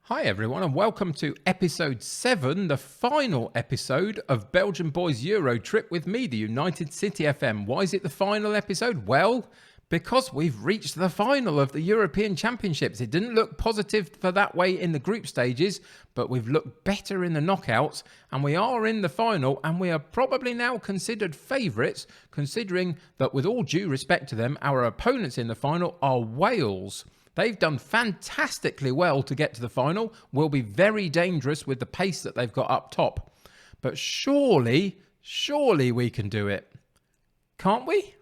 Hi everyone and welcome to episode 7, the final episode of Belgian Boys Euro Trip with me, the United City FM. Why is it the final episode? Well, because we've reached the final of the European Championships. It didn't look positive for that way in the group stages, but we've looked better in the knockouts and we are in the final and we are probably now considered favourites, considering that with all due respect to them, our opponents in the final are Wales. They've done fantastically well to get to the final, will be very dangerous with the pace that they've got up top. But surely we can do it. Can't we?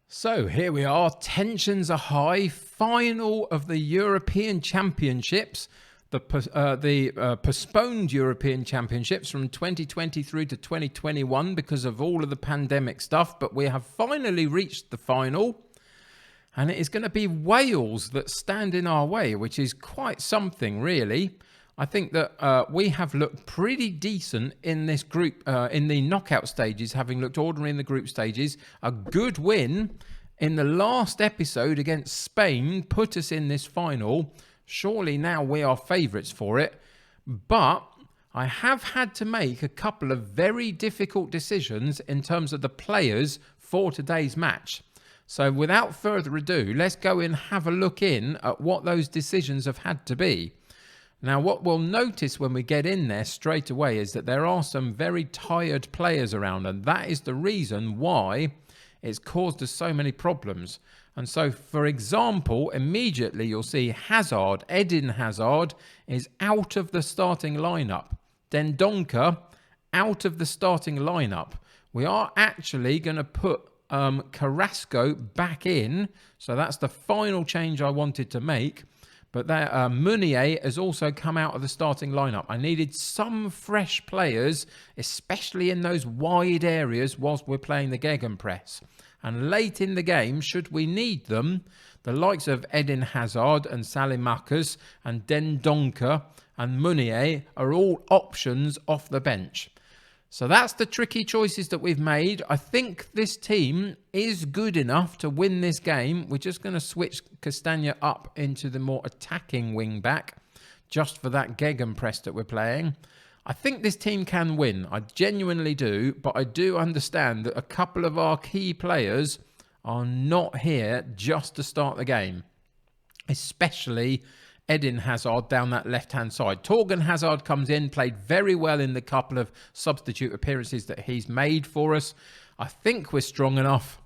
So here we are, tensions are high, final of the European Championships. The postponed European Championships from 2020 through to 2021 because of all of the pandemic stuff. But we have finally reached the final. And it is going to be Wales that stand in our way, which is quite something, really. I think that we have looked pretty decent in this group, in the knockout stages, having looked ordinary in the group stages. A good win in the last episode against Spain put us in this final. Surely now we are favourites for it, but I have had to make a couple of very difficult decisions in terms of the players for today's match. So without further ado, let's go and have a look in at what those decisions have had to be. Now, what we'll notice when we get in there straight away is that there are some very tired players around, and that is the reason why it's caused us so many problems. And so, for example, immediately you'll see Hazard, Eden Hazard, is out of the starting lineup. Dendoncker, out of the starting lineup. We are actually going to put Carrasco back in. So that's the final change I wanted to make. But Meunier has also come out of the starting lineup. I needed some fresh players, especially in those wide areas whilst we're playing the Gegenpress. And late in the game, should we need them, the likes of Eden Hazard and Salimakers and Dendoncker and Meunier are all options off the bench. So that's the tricky choices that we've made. I think this team is good enough to win this game. We're just going to switch Castagna up into the more attacking wing back just for that Gegenpress that we're playing. I think this team can win. I genuinely do, but I do understand that a couple of our key players are not here just to start the game, especially Eden Hazard down that left-hand side. Thorgan Hazard comes in, played very well in the couple of substitute appearances that he's made for us. I think we're strong enough.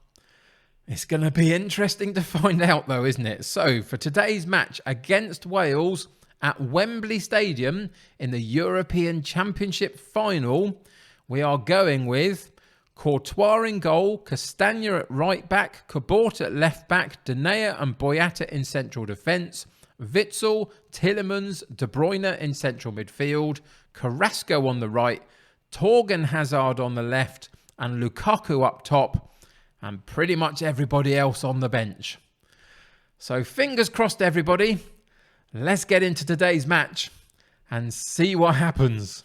It's going to be interesting to find out though, isn't it? So for today's match against Wales at Wembley Stadium in the European Championship final, we are going with Courtois in goal, Castagna at right back, Cabot at left back, Denayer and Boyata in central defence, Witsel, Tielemans, De Bruyne in central midfield, Carrasco on the right, Thorgan Hazard on the left, and Lukaku up top, and pretty much everybody else on the bench. So fingers crossed, everybody. Let's get into today's match and see what happens.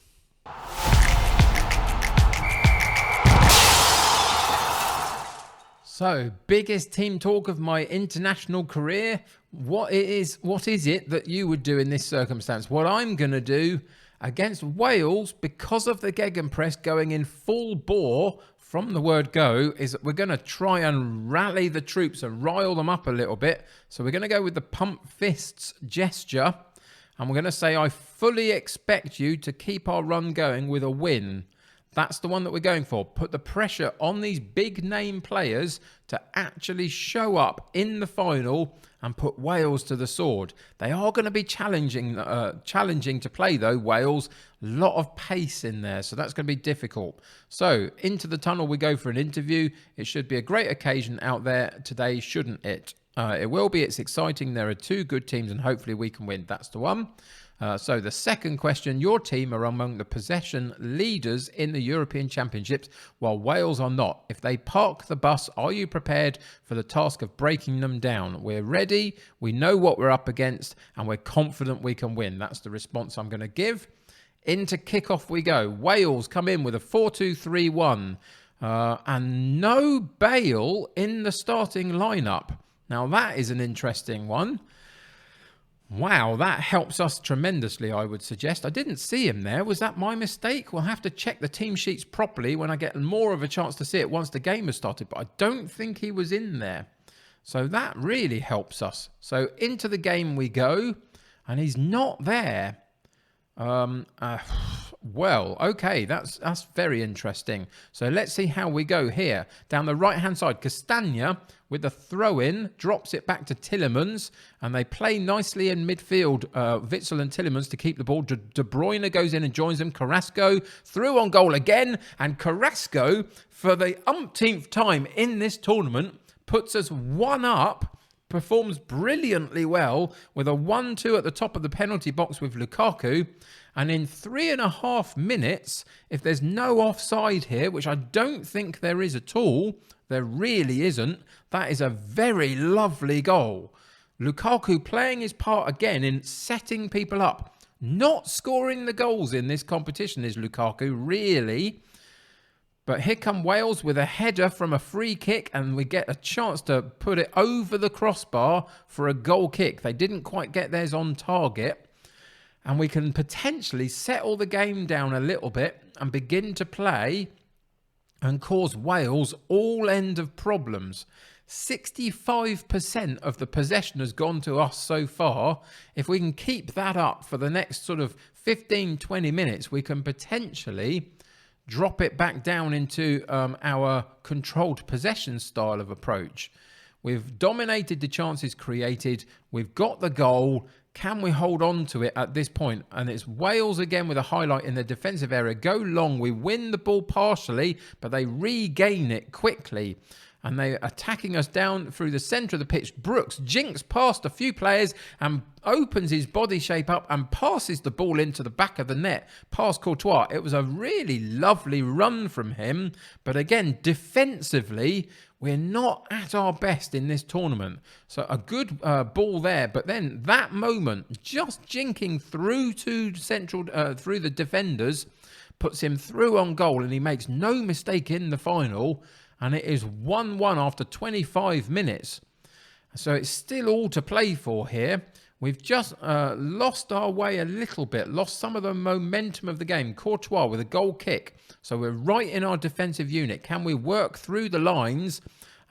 So, biggest team talk of my international career. What is it that you would do in this circumstance? What I'm going to do against Wales, because of the Gegenpress going in full bore from the word go, is that we're going to try and rally the troops and rile them up a little bit. So we're going to go with the pump fists gesture. And we're going to say, I fully expect you to keep our run going with a win. That's the one that we're going for. Put the pressure on these big name players to actually show up in the final and put Wales to the sword. They are going to be challenging to play though, Wales. A lot of pace in there, so that's going to be difficult. So into the tunnel we go for an interview. It should be a great occasion out there today, shouldn't it? It will be. It's exciting. There are two good teams and hopefully we can win. That's the one. So the second question, your team are among the possession leaders in the European Championships, while Wales are not. If they park the bus, are you prepared for the task of breaking them down? We're ready, we know what we're up against, and we're confident we can win. That's the response I'm going to give. Into kickoff we go. Wales come in with a 4-2-3-1. And no Bale in the starting lineup. Now that is an interesting one. Wow, that helps us tremendously, I would suggest. I didn't see him there. Was that my mistake? We'll have to check the team sheets properly when I get more of a chance to see it once the game has started. But I don't think he was in there. So that really helps us. So into the game we go. And he's not there. Well, okay, that's very interesting. So let's see how we go here. Down the right-hand side, Castagna with the throw-in, drops it back to Tielemans, and they play nicely in midfield, Witsel and Tielemans, to keep the ball. De Bruyne goes in and joins them. Carrasco through on goal again, and Carrasco, for the umpteenth time in this tournament, puts us one up. Performs brilliantly well with a 1-2 at the top of the penalty box with Lukaku. And in 3.5 minutes, if there's no offside here, which I don't think there is at all, there really isn't, that is a very lovely goal. Lukaku playing his part again in setting people up. Not scoring the goals in this competition is Lukaku, really. But here come Wales with a header from a free kick, and we get a chance to put it over the crossbar for a goal kick. They didn't quite get theirs on target. And we can potentially settle the game down a little bit and begin to play and cause Wales all end of problems. 65% of the possession has gone to us so far. If we can keep that up for the next sort of 15-20 minutes, we can potentially drop it back down into our controlled possession style of approach. We've dominated the chances created. We've got the goal. Can we hold on to it at this point? And it's Wales again with a highlight in the defensive area. Go long. We win the ball partially, but they regain it quickly. And they're attacking us down through the centre of the pitch. Brooks jinks past a few players and opens his body shape up and passes the ball into the back of the net past Courtois. It was a really lovely run from him. But again, defensively, we're not at our best in this tournament. So a good ball there. But then that moment, just jinking through to central, through the defenders, puts him through on goal. And he makes no mistake in the final. And it is 1-1 after 25 minutes. So it's still all to play for here. We've just lost our way a little bit. Lost some of the momentum of the game. Courtois with a goal kick. So we're right in our defensive unit. Can we work through the lines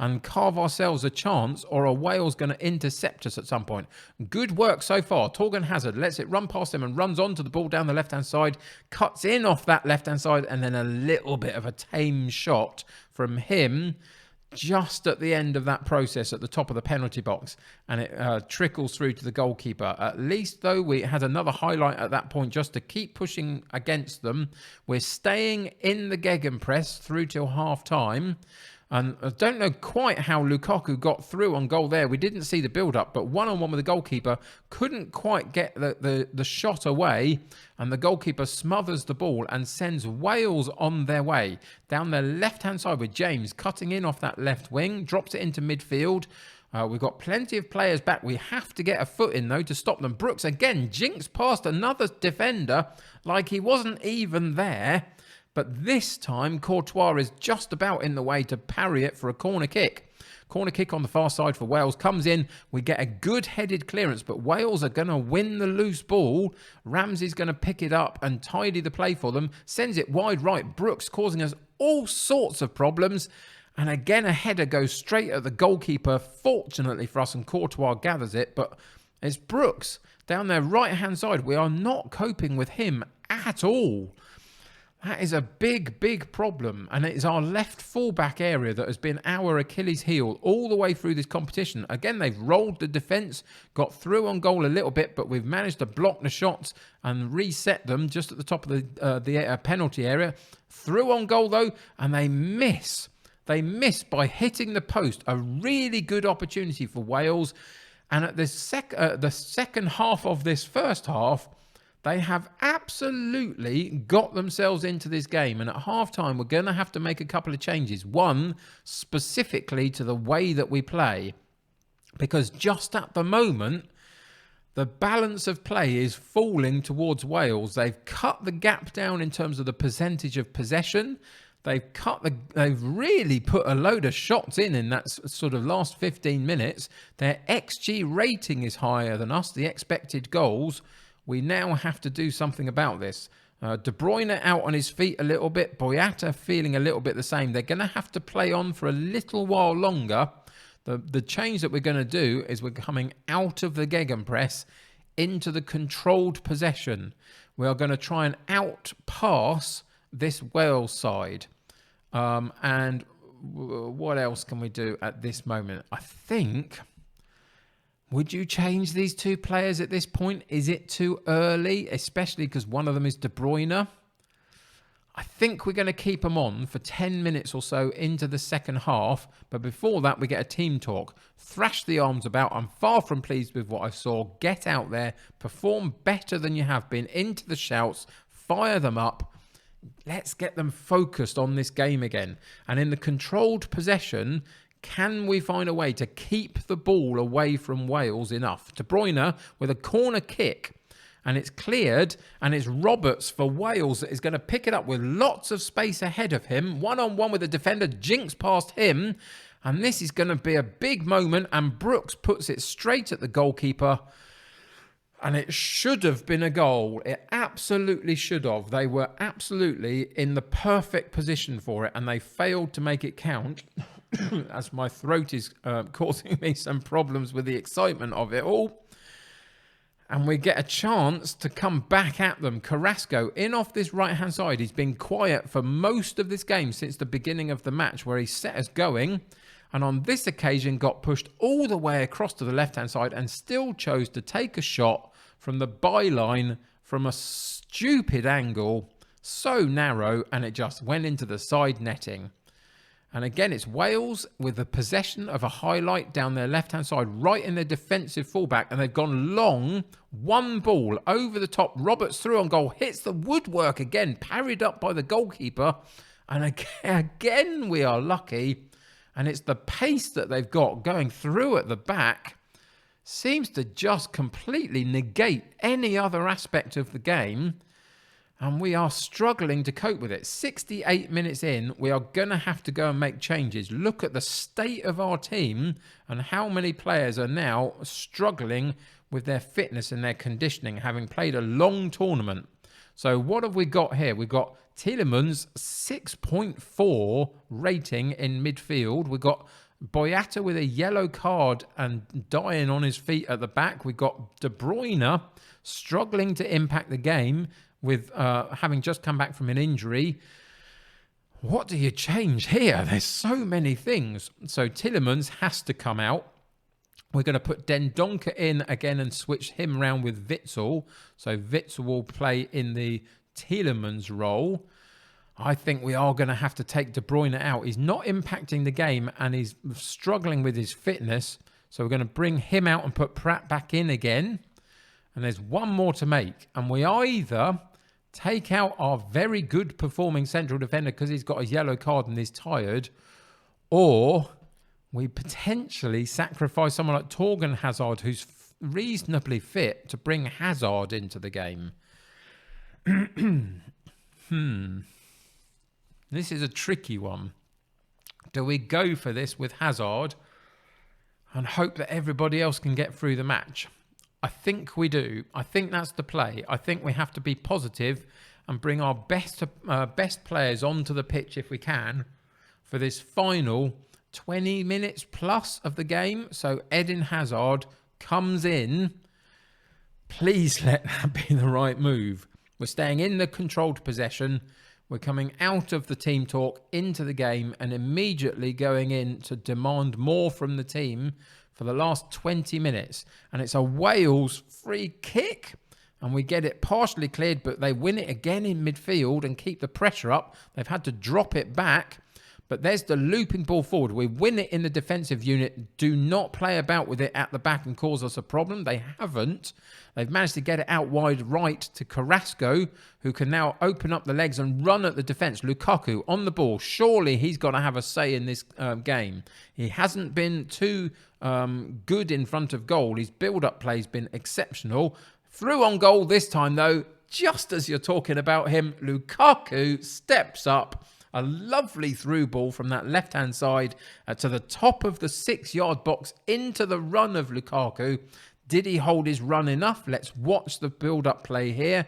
and carve ourselves a chance, or are Wales going to intercept us at some point? Good work so far. Torgan Hazard lets it run past him and runs onto the ball down the left-hand side, cuts in off that left-hand side, and then a little bit of a tame shot from him just at the end of that process at the top of the penalty box, and it trickles through to the goalkeeper. At least, though, we had another highlight at that point just to keep pushing against them. We're staying in the gegenpress through till half-time. And I don't know quite how Lukaku got through on goal there. We didn't see the build-up, but one-on-one with the goalkeeper, couldn't quite get the shot away, and the goalkeeper smothers the ball and sends Wales on their way. Down the left-hand side with James cutting in off that left wing, drops it into midfield. We've got plenty of players back. We have to get a foot in, though, to stop them. Brooks, again, jinks past another defender like he wasn't even there. But this time, Courtois is just about in the way to parry it for a corner kick. Corner kick on the far side for Wales. Comes in. We get a good headed clearance, but Wales are going to win the loose ball. Ramsey's going to pick it up and tidy the play for them. Sends it wide right. Brooks causing us all sorts of problems. And again, a header goes straight at the goalkeeper. Fortunately for us, and Courtois gathers it. But it's Brooks down their right-hand side. We are not coping with him at all. That is a big, big problem. And it is our left fullback area that has been our Achilles heel all the way through this competition. Again, they've rolled the defence, got through on goal a little bit, but we've managed to block the shots and reset them just at the top of the penalty area. Through on goal, though, and they miss. They miss by hitting the post. A really good opportunity for Wales. And at the second half of this first half, they have absolutely got themselves into this game. And at halftime, we're going to have to make a couple of changes. One, specifically to the way that we play. Because just at the moment, the balance of play is falling towards Wales. They've cut the gap down in terms of the percentage of possession. They've really put a load of shots in that sort of last 15 minutes. Their XG rating is higher than us, the expected goals. We now have to do something about this. De Bruyne out on his feet a little bit. Boyata feeling a little bit the same. They're going to have to play on for a little while longer. The change that we're going to do is we're coming out of the gegenpress into the controlled possession. We are going to try and outpass this Wales side. And what else can we do at this moment? I think... Would you change these two players at this point? Is it too early? Especially because one of them is De Bruyne. I think we're going to keep them on for 10 minutes or so into the second half. But before that, we get a team talk. Thrash the arms about. I'm far from pleased with what I saw. Get out there. Perform better than you have been. Into the shouts. Fire them up. Let's get them focused on this game again. And in the controlled possession... Can we find a way to keep the ball away from Wales enough? De Bruyne with a corner kick, and it's cleared, and it's Roberts for Wales that is going to pick it up with lots of space ahead of him. One-on-one with the defender, jinks past him, and this is going to be a big moment, and Brooks puts it straight at the goalkeeper, and it should have been a goal. It absolutely should have. They were absolutely in the perfect position for it, and they failed to make it count. As my throat is causing me some problems with the excitement of it all. And we get a chance to come back at them. Carrasco in off this right-hand side. He's been quiet for most of this game since the beginning of the match where he set us going. And on this occasion got pushed all the way across to the left-hand side and still chose to take a shot from the byline from a stupid angle. So narrow, and it just went into the side netting. And again, it's Wales with the possession of a highlight down their left-hand side, right in their defensive fullback. And they've gone long, one ball over the top. Roberts through on goal, hits the woodwork again, parried up by the goalkeeper. And again, we are lucky. And it's the pace that they've got going through at the back seems to just completely negate any other aspect of the game. And we are struggling to cope with it. 68 minutes in, we are going to have to go and make changes. Look at the state of our team and how many players are now struggling with their fitness and their conditioning, having played a long tournament. So what have we got here? We've got Tielemans' 6.4 rating in midfield. We've got Boyata with a yellow card and dying on his feet at the back. We've got De Bruyne struggling to impact the game, with having just come back from an injury. What do you change here? There's so many things. So Tielemans has to come out. We're going to put Dendoncker in again and switch him around with Witsel. So Witsel will play in the Tielemans role. I think we are going to have to take De Bruyne out. He's not impacting the game and he's struggling with his fitness. So we're going to bring him out and put Pratt back in again. And there's one more to make. And we either take out our very good performing central defender because he's got a yellow card and he's tired, or we potentially sacrifice someone like Torgan Hazard who's reasonably fit to bring Hazard into the game. This is a tricky one. Do we go for this with Hazard and hope that everybody else can get through the match? I think we do. I think that's the play. I think we have to be positive and bring our best players onto the pitch if we can for this final 20 minutes plus of the game. So Eden Hazard comes in. Please let that be the right move. We're staying in the controlled possession. We're coming out of the team talk into the game and immediately going in to demand more from the team for the last 20 minutes. And it's a Wales free kick. And we get it partially cleared, but they win it again in midfield and keep the pressure up. They've had to drop it back. But there's the looping ball forward. We win it in the defensive unit. Do not play about with it at the back and cause us a problem. They haven't. They've managed to get it out wide right to Carrasco, who can now open up the legs and run at the defence. Lukaku on the ball. Surely he's got to have a say in this game. He hasn't been too good in front of goal. His build-up play has been exceptional. Through on goal this time, though, just as you're talking about him, Lukaku steps up A lovely through ball from that left-hand side to the top of the 6-yard box into the run of Lukaku. Did he hold his run enough? Let's watch the build-up play here.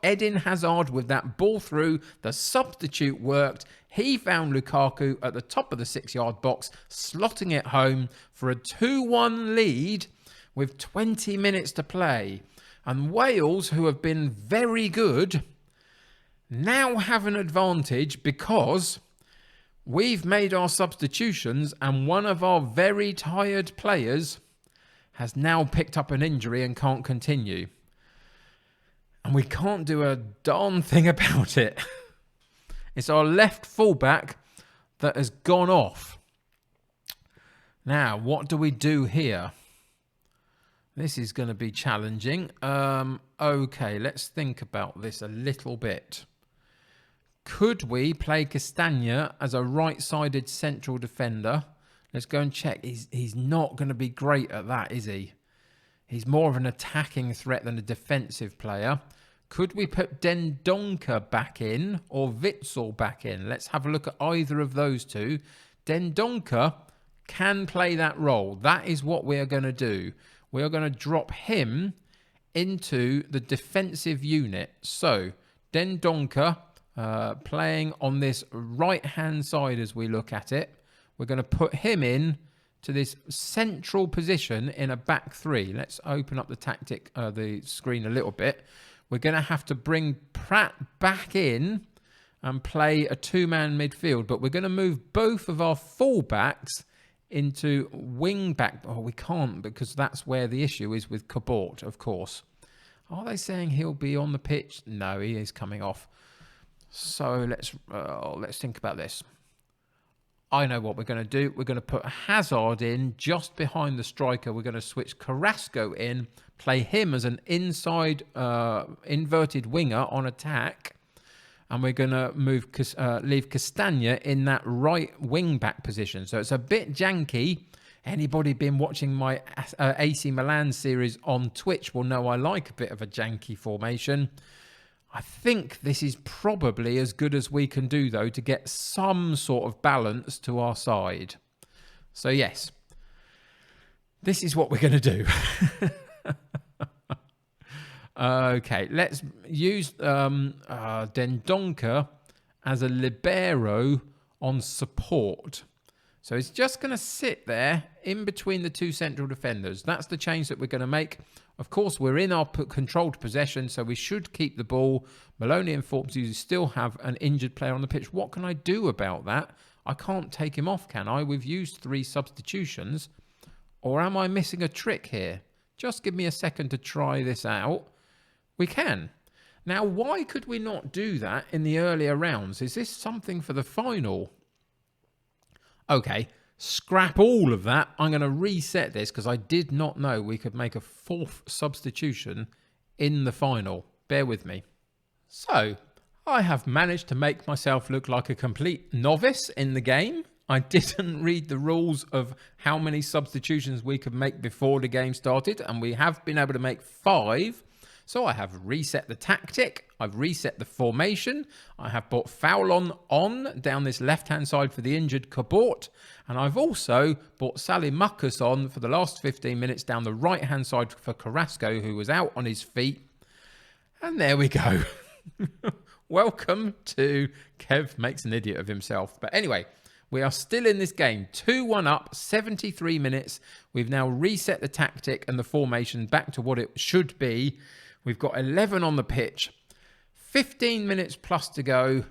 Eden Hazard with that ball through. The substitute worked. He found Lukaku at the top of the 6-yard box, slotting it home for a 2-1 lead with 20 minutes to play. And Wales, who have been very good, now have an advantage because we've made our substitutions and one of our very tired players has now picked up an injury and can't continue. And we can't do a darn thing about it. It's our left fullback that has gone off. Now, what do we do here? This is going to be challenging. Okay, let's think about this a little bit. Could we play Castagna as a right-sided central defender? Let's go and check. He's not going to be great at that, is he? He's more of an attacking threat than a defensive player. Could we put Dendoncker back in or Witsel back in? Let's have a look at either of those two. Dendoncker can play that role. That is what we are going to do. We are going to drop him into the defensive unit. So, Dendoncker playing on this right-hand side as we look at it. We're going to put him in to this central position in a back three. Let's open up the screen a little bit. We're going to have to bring Pratt back in and play a two-man midfield, but we're going to move both of our full-backs into wing-back. Oh, we can't because that's where the issue is with Cabot, of course. Are they saying he'll be on the pitch? No, he is coming off. So let's think about this. I know what we're going to do. We're going to put Hazard in just behind the striker. We're going to switch Carrasco in, play him as an inside inverted winger on attack. And we're going to leave Castagna in that right wing-back position. So it's a bit janky. Anybody been watching my AC Milan series on Twitch will know I like a bit of a janky formation. I think this is probably as good as we can do, though, to get some sort of balance to our side. So, yes, this is what we're going to do. Okay, let's use Dendoncker as a libero on support. So it's just going to sit there in between the two central defenders. That's the change that we're going to make. Of course, we're in our controlled possession, so we should keep the ball. Maloney informs you still have an injured player on the pitch. What can I do about that? I can't take him off, can I? We've used 3 substitutions. Or am I missing a trick here? Just give me a second to try this out. We can. Now, why could we not do that in the earlier rounds? Is this something for the final? Okay, scrap all of that. I'm going to reset this because I did not know we could make a 4th substitution in the final. Bear with me. So, I have managed to make myself look like a complete novice in the game. I didn't read the rules of how many substitutions we could make before the game started, and we have been able to make 5. So I have reset the tactic, I've reset the formation, I have brought Foulon on down this left-hand side for the injured Cabot, and I've also brought Salimakas on for the last 15 minutes down the right-hand side for Carrasco, who was out on his feet. And there we go. Welcome to Kev Makes an Idiot of Himself. But anyway, we are still in this game, 2-1 up, 73 minutes. We've now reset the tactic and the formation back to what it should be. We've got 11 on the pitch, 15 minutes plus to go.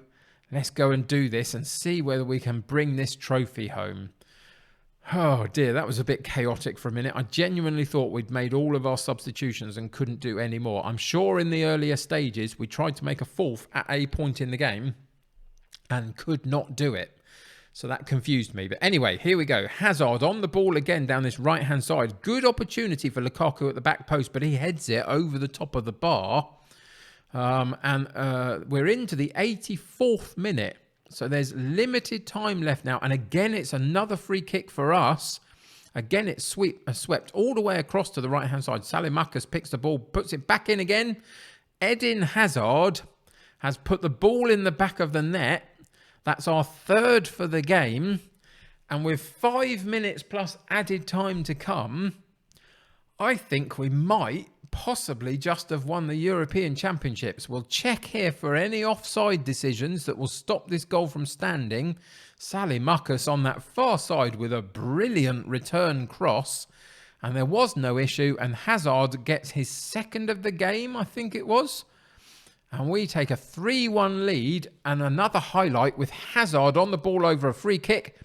Let's go and do this and see whether we can bring this trophy home. Oh dear, that was a bit chaotic for a minute. I genuinely thought we'd made all of our substitutions and couldn't do any more. I'm sure in the earlier stages we tried to make a 4th at a point in the game and could not do it. So that confused me. But anyway, here we go. Hazard on the ball again down this right-hand side. Good opportunity for Lukaku at the back post, but he heads it over the top of the bar. We're into the 84th minute. So there's limited time left now. And again, it's another free kick for us. Again, it's swept all the way across to the right-hand side. Salimakas picks the ball, puts it back in again. Eden Hazard has put the ball in the back of the net. That's our third for the game. And with 5 minutes plus added time to come, I think we might possibly just have won the European Championships. We'll check here for any offside decisions that will stop this goal from standing. Sally Muckus on that far side with a brilliant return cross. And there was no issue. And Hazard gets his second of the game, I think it was. And we take a 3-1 lead. And another highlight with Hazard on the ball over a free kick.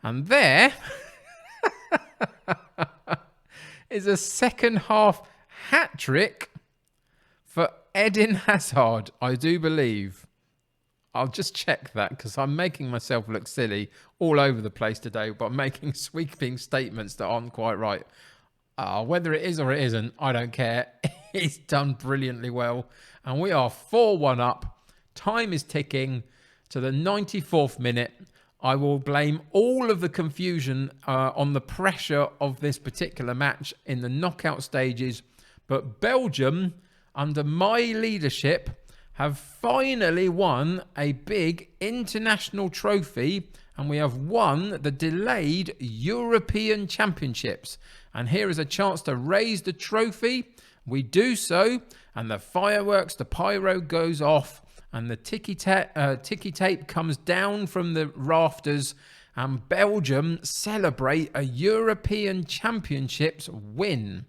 And there is a second half hat-trick for Eden Hazard, I do believe. I'll just check that because I'm making myself look silly all over the place today by making sweeping statements that aren't quite right. Whether it is or it isn't, I don't care. He's done brilliantly well. And we are 4-1 up. Time is ticking to the 94th minute. I will blame all of the confusion on the pressure of this particular match in the knockout stages. But Belgium, under my leadership, have finally won a big international trophy. And we have won the delayed European Championships. And here is a chance to raise the trophy. We do so. And the fireworks, the pyro goes off. And the ticky tape comes down from the rafters, and Belgium celebrate a European Championships win.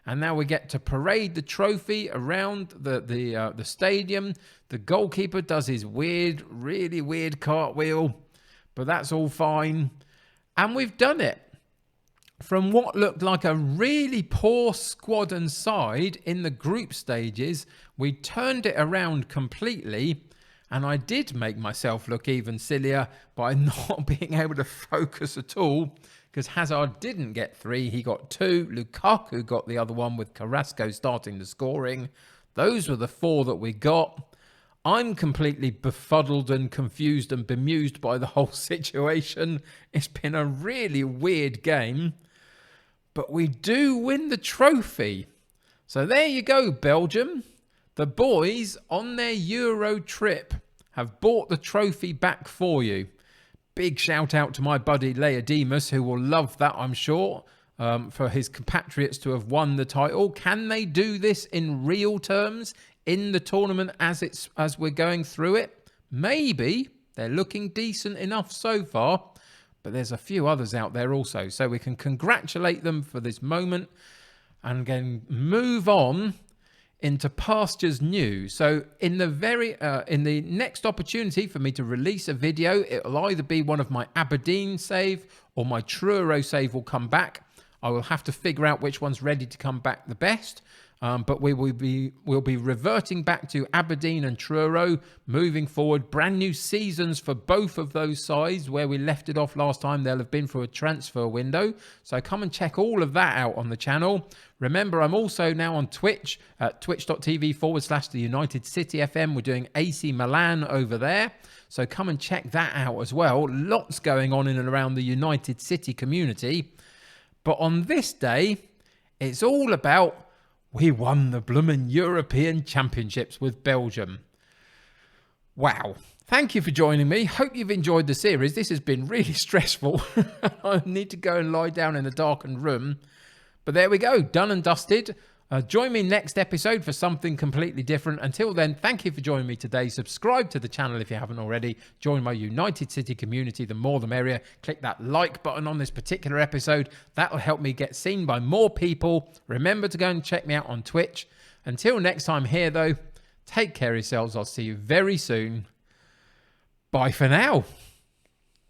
And now we get to parade the trophy around the stadium. The goalkeeper does his really weird cartwheel, but that's all fine. And we've done it. From what looked like a really poor squad and side in the group stages, we turned it around completely, and I did make myself look even sillier by not being able to focus at all, because Hazard didn't get 3, he got 2. Lukaku got the other one with Carrasco starting the scoring. Those were the 4 that we got. I'm completely befuddled and confused and bemused by the whole situation. It's been a really weird game. But we do win the trophy. So there you go, Belgium. The boys on their Euro trip have brought the trophy back for you. Big shout out to my buddy Leodemus, who will love that, I'm sure, for his compatriots to have won the title. Can they do this in real terms in the tournament as we're going through it? Maybe. They're looking decent enough so far. But there's a few others out there also. So we can congratulate them for this moment and then move on into pastures new. So in the next opportunity for me to release a video, it'll either be one of my Aberdeen save or my Truro save will come back. I will have to figure out which one's ready to come back the best. But we'll be reverting back to Aberdeen and Truro moving forward. Brand new seasons for both of those sides. Where we left it off last time, they'll have been through a transfer window. So come and check all of that out on the channel. Remember, I'm also now on Twitch at twitch.tv/the United City FM. We're doing AC Milan over there. So come and check that out as well. Lots going on in and around the United City community. But on this day, it's all about we won the bloomin' European Championships with Belgium. Wow. Thank you for joining me. Hope you've enjoyed the series. This has been really stressful. I need to go and lie down in a darkened room. But there we go. Done and dusted. Join me next episode for something completely different. Until then, thank you for joining me today. Subscribe to the channel if you haven't already. Join my United City community. The more the merrier. Click that like button on this particular episode. That'll help me get seen by more people. Remember to go and check me out on Twitch. Until next time here, though, take care of yourselves. I'll see you very soon. Bye for now.